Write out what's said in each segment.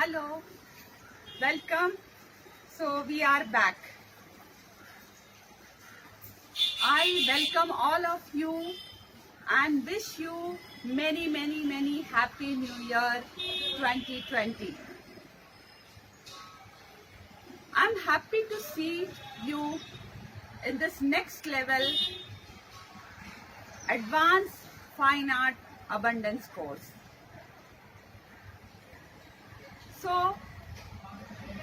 Hello, welcome. So we are back. I welcome all of you and wish you many happy New Year 2020. I'm happy to see you in this next level Advanced Fine Art Abundance course. So,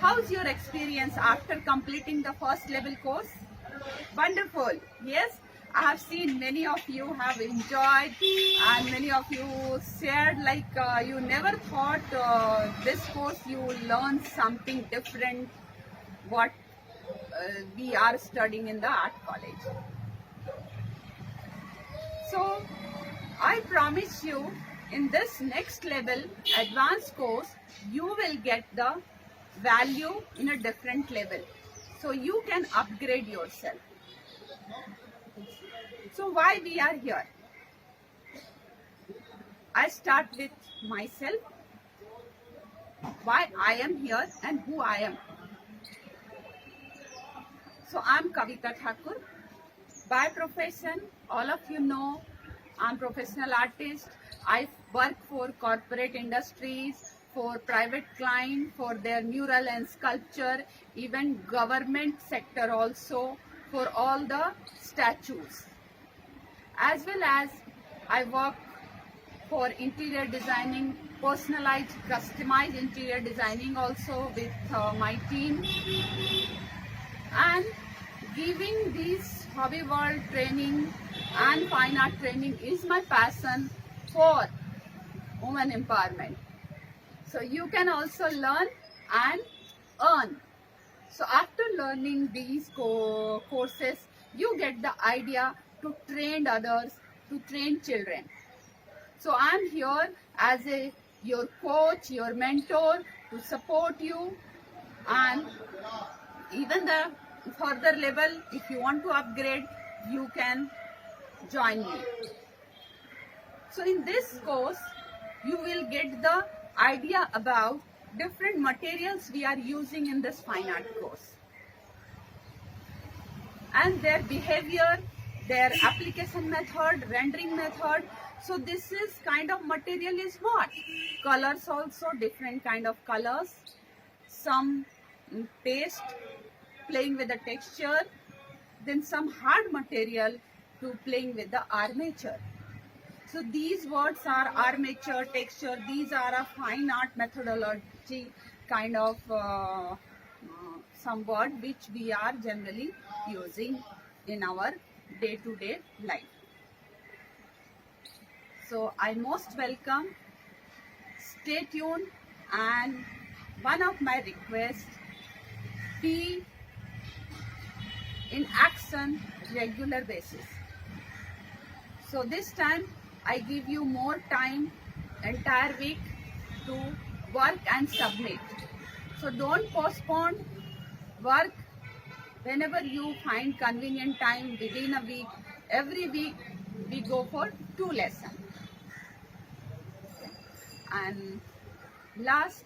how's your experience after completing the first level course? Wonderful. Yes, I have seen many of you have enjoyed and many of you shared like you never thought this course you will learn something different what we are studying in the art college. So, I promise you in this next level advanced course you will get the value in a different level. So you can upgrade yourself. So why we are here? I start with myself, why I am here and who I am. So I'm Kawita Thakur. By profession, all of you know, I'm professional artist. I work for corporate industries, for private client, for their mural and sculpture, even government sector also, for all the statues. As well as I work for interior designing, personalized, customized interior designing also with my team. And giving these hobby world training and fine art training is my passion for women empowerment. So you can also learn and earn. So after learning these courses, you get the idea to train others, to train children. So I am here as your coach, your mentor to support you, and even the further level, if you want to upgrade, you can join me. So in this course, you will get the idea about different materials we are using in this fine art course and their behavior, their application method, rendering method. So this is kind of material is what? Colors also, different kind of colors, some paste, playing with the texture, then some hard material to playing with the armature. So these words are armature, texture, these are a fine art methodology kind of some word which we are generally using in our day-to-day life. So I most welcome, stay tuned, and one of my requests, be in action regular basis. So this time I give you more time, entire week to work and submit. So don't postpone, work whenever you find convenient time within a week. Every week we go for 2 lessons. And last,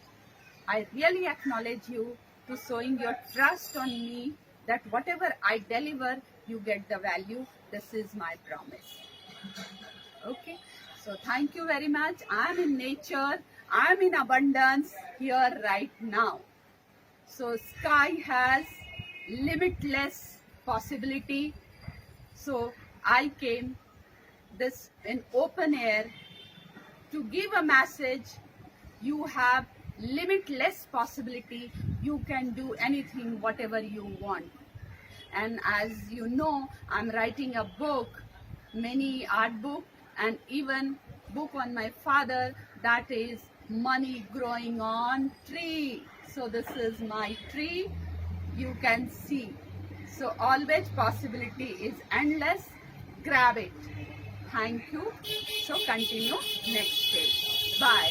I really acknowledge you to showing your trust on me that whatever I deliver, you get the value. This is my promise. Okay, so thank you very much. I am in nature, I am in abundance here right now. So sky has limitless possibility. So I came this in open air to give a message. You have limitless possibility. You can do anything, whatever you want. And as you know, I'm writing a book, many art book, and even book on my father, that is Money Growing on Tree. So this is my tree, you can see. So always possibility is endless, grab it. Thank you. So continue next stage. Bye.